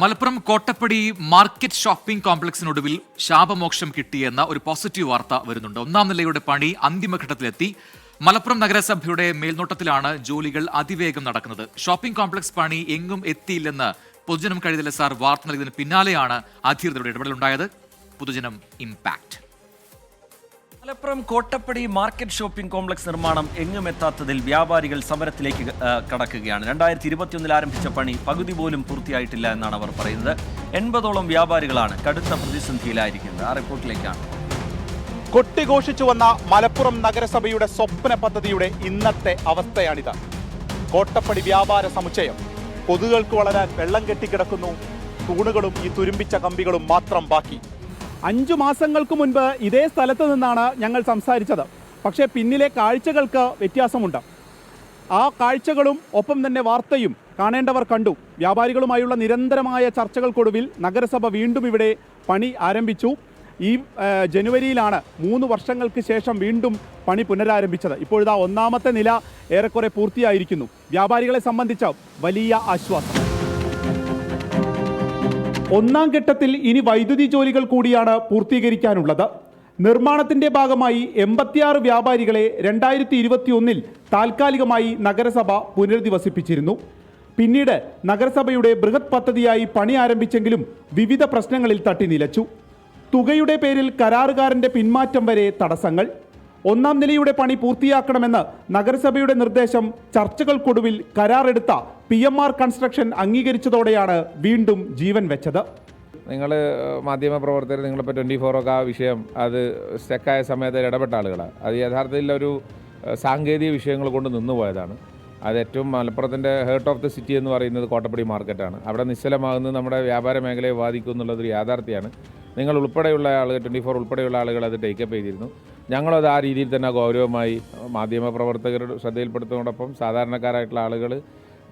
Malappuram Kottappadi market shopping കോംപ്ലക്സിനൊടുവിൽ ശാപമോക്ഷം കിട്ടിയെന്ന ഒരു positive വാർത്ത വരുന്നുണ്ട്. ഒന്നാം നിലയുടെ പണി അന്തിമഘട്ടത്തിലെത്തി. മലപ്പുറം നഗരസഭയുടെ മേൽനോട്ടത്തിലാണ് ജോലികൾ അതിവേഗം നടക്കുന്നത്. ഷോപ്പിംഗ് കോംപ്ലക്സ് പണി എങ്ങും എത്തിയില്ലെന്ന് പൊതുജനം കഴിഞ്ഞ സാർ വാർത്ത നൽകിയതിന് പിന്നാലെയാണ് അധികൃതരുടെ ഇടപെടലുണ്ടായത്. പൊതുജനം impact. Malappuram Kottappadi market shopping complex നിർമ്മാണം എങ്ങുമെത്താത്തതിൽ വ്യാപാരികൾ സമരത്തിലേക്ക് കടക്കുകയാണ്. 2021 ആരംഭിച്ച പണി പകുതി പോലും പൂർത്തിയായിട്ടില്ല എന്നാണ് അവർ പറയുന്നത്. 80ഓളം വ്യാപാരികളാണ് കടുത്ത പ്രതിസന്ധിയിലായിരിക്കുന്നത്. ആ റിപ്പോർട്ടിലേക്കാണ്. കൊട്ടിഘോഷിച്ചു വന്ന മലപ്പുറം നഗരസഭയുടെ സ്വപ്ന പദ്ധതിയുടെ ഇന്നത്തെ അവസ്ഥയാണിത്. കോട്ടപ്പടി വ്യാപാര സമുച്ചയം കൊതുകൾക്ക് വളരാൻ വെള്ളം കെട്ടിക്കിടക്കുന്നു. തൂണുകളും ഈ തുരുമ്പിച്ച കമ്പികളും മാത്രം ബാക്കി. 5 മാസങ്ങൾക്ക് മുൻപ് ഇതേ സ്ഥലത്ത് നിന്നാണ് ഞങ്ങൾ സംസാരിച്ചത്. പക്ഷേ പിന്നിലെ കാഴ്ചകൾക്ക് വ്യത്യാസമുണ്ട്. ആ കാഴ്ചകളും ഒപ്പം തന്നെ വാർത്തയും കാണേണ്ടവർ കണ്ടു. വ്യാപാരികളുമായുള്ള നിരന്തരമായ ചർച്ചകൾക്കൊടുവിൽ നഗരസഭ വീണ്ടും ഇവിടെ പണി ആരംഭിച്ചു. ഈ ജനുവരിയിലാണ് 3 വർഷങ്ങൾക്ക് ശേഷം വീണ്ടും പണി പുനരാരംഭിച്ചത്. ഇപ്പോഴിതാ ഒന്നാമത്തെ നില ഏറെക്കുറെ പൂർത്തിയായിരിക്കുന്നു. വ്യാപാരികളെ സംബന്ധിച്ച് വലിയ ആശ്വാസം. ഒന്നാം ഘട്ടത്തിൽ ഇനി വൈദ്യുതി ജോലികൾ കൂടിയാണ് പൂർത്തീകരിക്കാനുള്ളത്. നിർമ്മാണത്തിന്റെ ഭാഗമായി 86 വ്യാപാരികളെ 2021 താൽക്കാലികമായി നഗരസഭ പുനരധിവസിപ്പിച്ചിരുന്നു. പിന്നീട് നഗരസഭയുടെ ബൃഹത് പദ്ധതിയായി പണി ആരംഭിച്ചെങ്കിലും വിവിധ പ്രശ്നങ്ങളിൽ തട്ടി നിലച്ചു. തുകയുടെ പേരിൽ കരാറുകാരന്റെ പിന്മാറ്റം വരെ തടസ്സങ്ങൾ. ഒന്നാം നിലയുടെ പണി പൂർത്തിയാക്കണമെന്ന് നഗരസഭയുടെ നിർദ്ദേശം ചർച്ചകൾക്കൊടുവിൽ കരാറെടുത്ത PMR കൺസ്ട്രക്ഷൻ അംഗീകരിച്ചതോടെയാണ് വീണ്ടും ജീവൻ വെച്ചത്. നിങ്ങൾ മാധ്യമപ്രവർത്തകർ നിങ്ങളിപ്പോൾ 24 ഒക്കെ ആ വിഷയം അത് സ്റ്റക്കായ സമയത്ത് ഇടപെട്ട ആളുകളാണ്. അത് യഥാർത്ഥത്തിൽ ഒരു സാങ്കേതിക വിഷയങ്ങൾ കൊണ്ട് നിന്നുപോയതാണ്. അത് ഏറ്റവും മലപ്പുറത്തിൻ്റെ ഹേർട്ട് ഓഫ് ദി സിറ്റി എന്ന് പറയുന്നത് കോട്ടപ്പടി മാർക്കറ്റാണ്. അവിടെ നിശ്ചലമാകുന്നത് നമ്മുടെ വ്യാപാര മേഖലയെ ബാധിക്കും എന്നുള്ളതൊരു യാഥാർത്ഥ്യമാണ്. നിങ്ങൾ ഉൾപ്പെടെയുള്ള ആളുകൾ 24 ഉൾപ്പെടെയുള്ള ആളുകൾ അത് ടേക്കപ്പ് ചെയ്തിരുന്നു. ഞങ്ങളത് ആ രീതിയിൽ തന്നെ ഗൗരവമായി മാധ്യമപ്രവർത്തകരുടെ ശ്രദ്ധയിൽപ്പെടുത്തുന്നതോടൊപ്പം സാധാരണക്കാരായിട്ടുള്ള ആളുകൾ,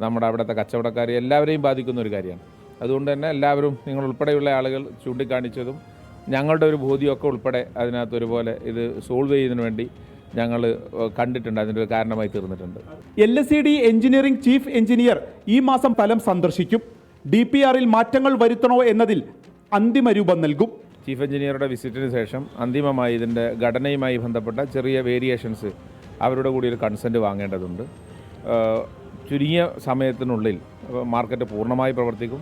നമ്മുടെ അവിടുത്തെ കച്ചവടക്കാർ എല്ലാവരെയും ബാധിക്കുന്ന ഒരു കാര്യമാണ്. അതുകൊണ്ട് തന്നെ എല്ലാവരും നിങ്ങൾ ഉൾപ്പെടെയുള്ള ആളുകൾ ചൂണ്ടിക്കാണിച്ചതും ഞങ്ങളുടെ ഒരു ബോധ്യമൊക്കെ ഉൾപ്പെടെ അതിനകത്ത് ഒരുപോലെ ഇത് സോൾവ് ചെയ്യുന്നതിന് വേണ്ടി ഞങ്ങൾ കണ്ടിട്ടുണ്ട്. അതിൻ്റെ ഒരു കാരണമായി തീർന്നിട്ടുണ്ട്. LSED എഞ്ചിനീയറിംഗ് ചീഫ് എഞ്ചിനീയർ ഈ മാസം സ്ഥലം സന്ദർശിക്കും. DPRൽ മാറ്റങ്ങൾ വരുത്തണോ എന്നതിൽ അന്തിമ രൂപം നൽകും. ചീഫ് എഞ്ചിനീയറുടെ വിസിറ്റിന് ശേഷം അന്തിമമായി ഇതിൻ്റെ ഘടനയുമായി ബന്ധപ്പെട്ട ചെറിയ വേരിയേഷൻസ് അവരുടെ കൂടി ഒരു കൺസെൻറ്റ് വാങ്ങേണ്ടതുണ്ട്. ചുരുങ്ങിയ സമയത്തിനുള്ളിൽ മാർക്കറ്റ് പൂർണ്ണമായി പ്രവർത്തിക്കും.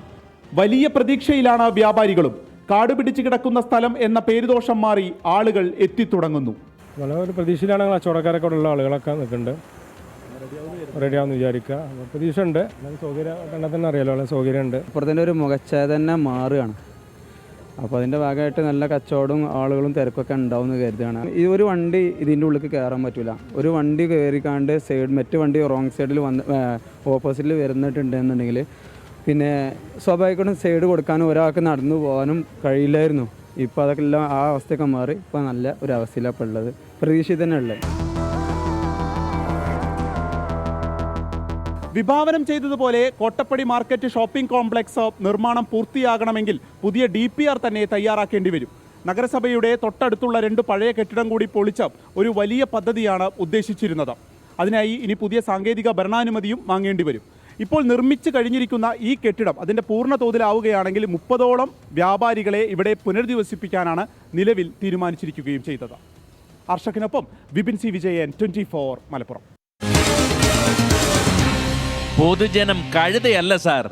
വലിയ പ്രതീക്ഷയിലാണ് വ്യാപാരികളും. കാട് പിടിച്ച് കിടക്കുന്ന സ്ഥലം എന്ന പേരുദോഷം മാറി ആളുകൾ എത്തിത്തുടങ്ങുന്നു. വളരെ ഒരു പ്രതീക്ഷയിലാണ് കച്ചവടക്കാരൊക്കെ ഉള്ള ആളുകളൊക്കെ നിൽക്കുന്നുണ്ട്. റെഡിയാവുമെന്ന് വിചാരിക്കുക. പ്രതീക്ഷ ഉണ്ട്. സൗകര്യം തന്നെ അറിയാലോ, വളരെ സൗകര്യമുണ്ട്. ഇപ്പുറത്തിൻ്റെ ഒരു മുഖച്ഛായ തന്നെ മാറുകയാണ്. അപ്പോൾ അതിൻ്റെ ഭാഗമായിട്ട് നല്ല കച്ചവടവും ആളുകളും തിരക്കൊക്കെ ഉണ്ടാവും എന്ന് കരുതുകയാണ്. ഈ ഒരു വണ്ടി ഇതിൻ്റെ ഉള്ളിൽ കയറാൻ പറ്റില്ല. ഒരു വണ്ടി കയറിക്കാണ്ട് മറ്റു വണ്ടി റോങ് സൈഡിൽ ഓപ്പോസിറ്റിൽ വരുന്നിട്ടുണ്ടെന്നുണ്ടെങ്കിൽ പിന്നെ സ്വാഭാവികമായിട്ടും സൈഡ് കൊടുക്കാനും ഒരാൾക്ക് നടന്നു പോകാനും കഴിയില്ലായിരുന്നു. ഇപ്പോൾ അതൊക്കെ എല്ലാം ആ അവസ്ഥയൊക്കെ മാറി ഇപ്പോൾ നല്ല ഒരു അവസ്ഥയിലാണ് ഇപ്പോൾ ഉള്ളത്. പ്രതീക്ഷ തന്നെ ഉള്ളത്. വിഭാവനം ചെയ്തതുപോലെ കോട്ടപ്പടി മാർക്കറ്റ് ഷോപ്പിംഗ് കോംപ്ലക്സ് നിർമ്മാണം പൂർത്തിയാകണമെങ്കിൽ പുതിയ DPR തന്നെ തയ്യാറാക്കേണ്ടി വരും. നഗരസഭയുടെ തൊട്ടടുത്തുള്ള 2 പഴയ കെട്ടിടം കൂടി പൊളിച്ച് ഒരു വലിയ പദ്ധതിയാണ് ഉദ്ദേശിച്ചിരുന്നത്. അതിനായി ഇനി പുതിയ സാങ്കേതിക ഭരണാനുമതിയും വാങ്ങേണ്ടി വരും. ഇപ്പോൾ നിർമ്മിച്ചു കഴിഞ്ഞിരിക്കുന്ന ഈ കെട്ടിടം അതിൻ്റെ പൂർണ്ണ തോതിലാവുകയാണെങ്കിൽ 30ഓളം വ്യാപാരികളെ ഇവിടെ പുനരധിവസിപ്പിക്കാനാണ് നിലവിൽ തീരുമാനിച്ചിരിക്കുകയും ചെയ്തത്. അർഷക്കിനൊപ്പം വിപിൻ C വിജയൻ, 24 മലപ്പുറം. പൊതുജനം കഴുതയല്ല സാർ.